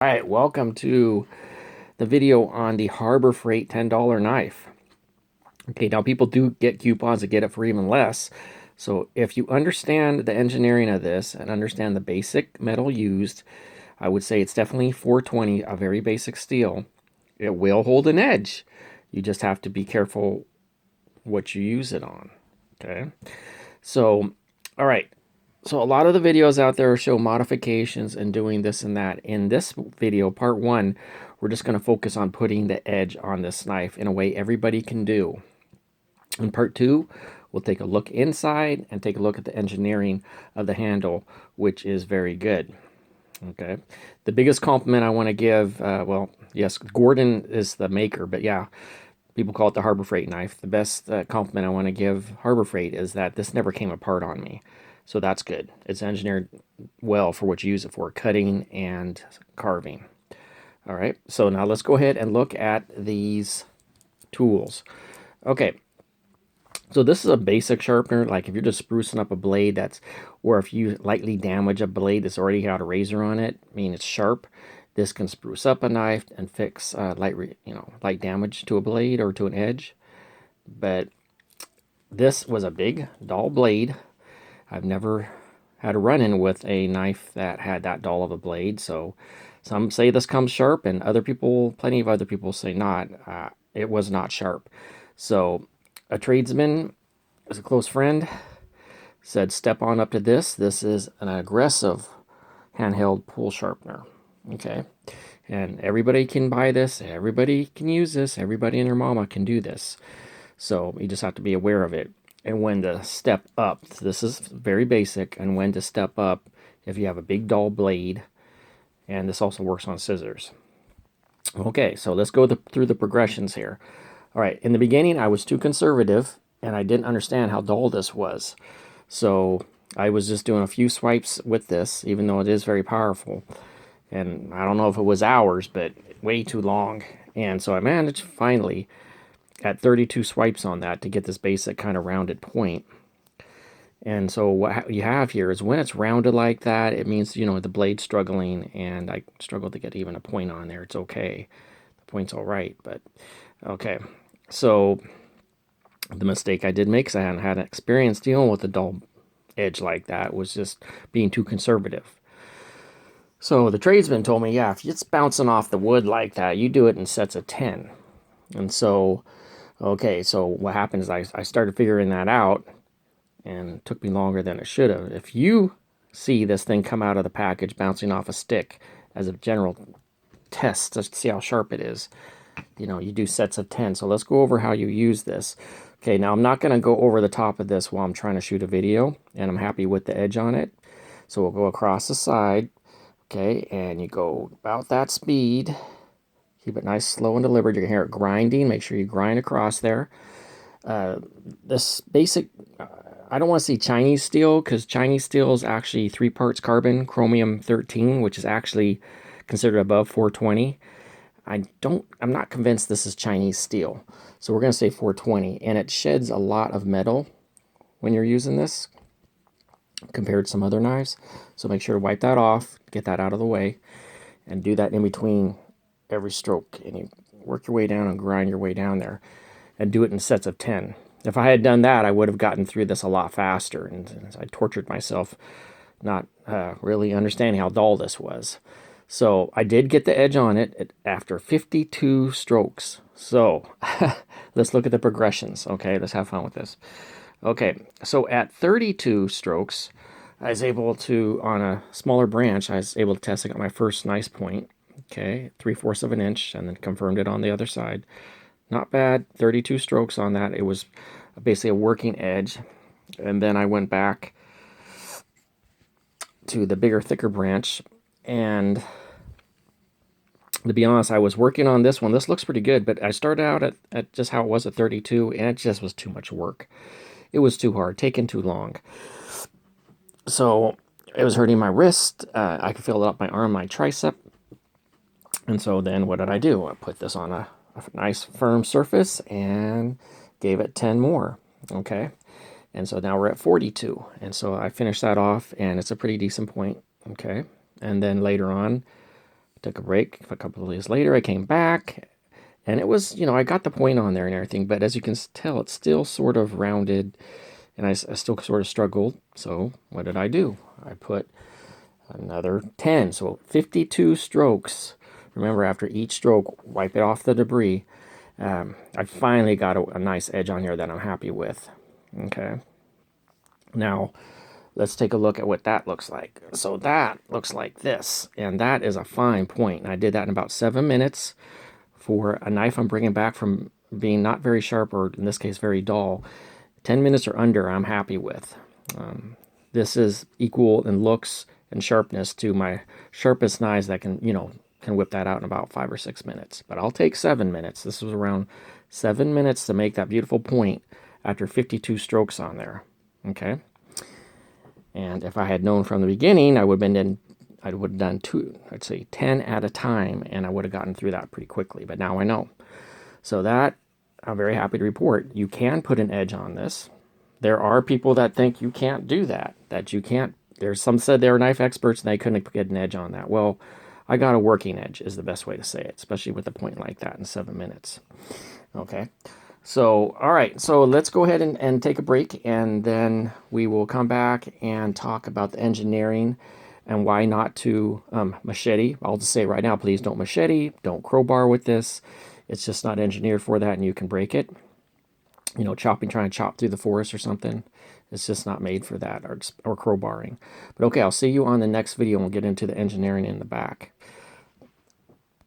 All right, welcome to the video on the Harbor Freight $10 knife. Okay, now people do get coupons to get it for even less. So if you understand the engineering of this and understand the basic metal used, I would say it's definitely 420, a very basic steel. It will hold an edge. You just have to be careful what you use it on. Okay, so all right. So a lot of the videos out there show modifications and doing this and that. In this video, part one, we're just going to focus on putting the edge on this knife in a way everybody can do. In part two, we'll take a look inside and take a look at the engineering of the handle, which is very good. Okay. The biggest compliment I want to give, well, yes, Gordon is the maker, but yeah, people call it the Harbor Freight knife. The best compliment I want to give Harbor Freight is that this never came apart on me. So that's good. It's engineered well for what you use it for, cutting and carving. All right, so now let's go ahead and look at these tools. Okay, so this is a basic sharpener. Like if you're just sprucing up a blade or if you lightly damage a blade that's already got a razor on it, I mean it's sharp, this can spruce up a knife and fix light damage to a blade or to an edge. But this was a big, dull blade. I've never had a run-in with a knife that had that dull of a blade. So some say this comes sharp, and plenty of other people say not. It was not sharp. So a tradesman, as a close friend, said step on up to this. This is an aggressive handheld pool sharpener. Okay. And everybody can buy this. Everybody can use this. Everybody and their mama can do this. So you just have to be aware of it. And when to step up. This is very basic. And when to step up if you have a big dull blade. And this also works on scissors. Okay, so let's go through the progressions here. All right, in the beginning, I was too conservative, and I didn't understand how dull this was. So I was just doing a few swipes with this, even though it is very powerful. And I don't know if it was hours, but way too long. And so I managed finally at 32 swipes on that to get this basic kind of rounded point. And so what you have here is when it's rounded like that, it means, the blade's struggling, and I struggled to get even a point on there. It's okay. The point's all right, but okay. So the mistake I did make, because I hadn't had experience dealing with a dull edge like that, was just being too conservative. So the tradesman told me, yeah, if it's bouncing off the wood like that, you do it in sets of 10. And so, okay, so what happened is I started figuring that out, and it took me longer than it should have. If you see this thing come out of the package bouncing off a stick as a general test to see how sharp it is, you do sets of 10. So let's go over how you use this. Okay, now I'm not going to go over the top of this while I'm trying to shoot a video, and I'm happy with the edge on it. So we'll go across the side, okay, and you go about that speed. Keep it nice, slow, and deliberate. You can hear it grinding. Make sure you grind across there. This basic, I don't want to say Chinese steel, because Chinese steel is actually 3 parts carbon, chromium 13, which is actually considered above 420. I'm not convinced this is Chinese steel. So we're going to say 420, and it sheds a lot of metal when you're using this compared to some other knives. So make sure to wipe that off, get that out of the way, and do that in between every stroke. And you work your way down and grind your way down there, and do it in sets of 10. If I had done that, I would have gotten through this a lot faster, and I tortured myself not really understanding how dull this was. So I did get the edge on it after 52 strokes. So let's look at the progressions. Okay, let's have fun with this. Okay, so at 32 strokes, I was able to, on a smaller branch, I was able to test. I got my first nice point. Okay, 3/4 of an inch, and then confirmed it on the other side. Not bad, 32 strokes on that. It was basically a working edge. And then I went back to the bigger, thicker branch. And to be honest, I was working on this one. This looks pretty good, but I started out at just how it was at 32, and it just was too much work. It was too hard, taking too long. So it was hurting my wrist. I could feel it up my arm, my tricep. And so then what did I do? I put this on a nice firm surface and gave it 10 more. Okay. And so now we're at 42. And so I finished that off, and it's a pretty decent point. Okay. And then later on, Took a break. A couple of days later, I came back, and it was, I got the point on there and everything, but as you can tell, it's still sort of rounded, and I still sort of struggled. So what did I do? I put another 10, so 52 strokes. Remember, after each stroke, wipe it off the debris. I finally got a nice edge on here that I'm happy with. Okay. Now, let's take a look at what that looks like. So that looks like this, and that is a fine point. And I did that in about 7 minutes for a knife I'm bringing back from being not very sharp, or in this case, very dull. 10 minutes or under, I'm happy with. This is equal in looks and sharpness to my sharpest knives that can whip that out in about 5 or 6 minutes. But I'll take 7 minutes. This was around 7 minutes to make that beautiful point after 52 strokes on there. Okay. And if I had known from the beginning, I would have done 10 at a time, and I would have gotten through that pretty quickly. But now I know. So that, I'm very happy to report, you can put an edge on this. There are people that think you can't do that, that you can't. There's some said they were knife experts and they couldn't get an edge on that. Well, I got a working edge is the best way to say it, especially with a point like that in 7 minutes. Okay. So, all right, so let's go ahead and take a break, and then we will come back and talk about the engineering and why not to machete. I'll just say right now, please don't machete, don't crowbar with this. It's just not engineered for that, and you can break it. Trying to chop through the forest or something. It's just not made for that, or crowbarring. But okay, I'll see you on the next video, and we'll get into the engineering in the back.